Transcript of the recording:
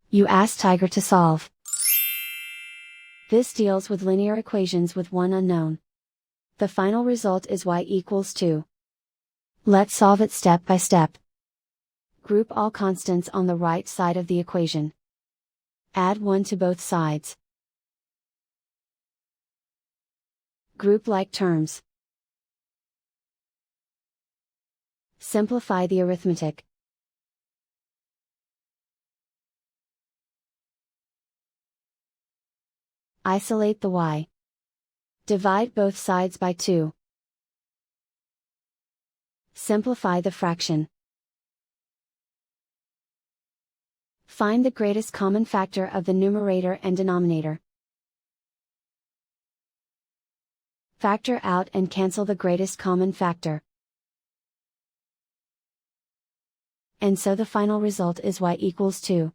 You ask Tiger to solve. This deals with linear equations with one unknown. The final result is y equals 2. Let's solve it step by step. Group all constants on the right side of the equation. Add 1 to both sides. Group like terms. Simplify the arithmetic. Isolate the y. Divide both sides by 2. Simplify the fraction. Find the greatest common factor of the numerator and denominator. Factor out and cancel the greatest common factor. And so the final result is y equals 2.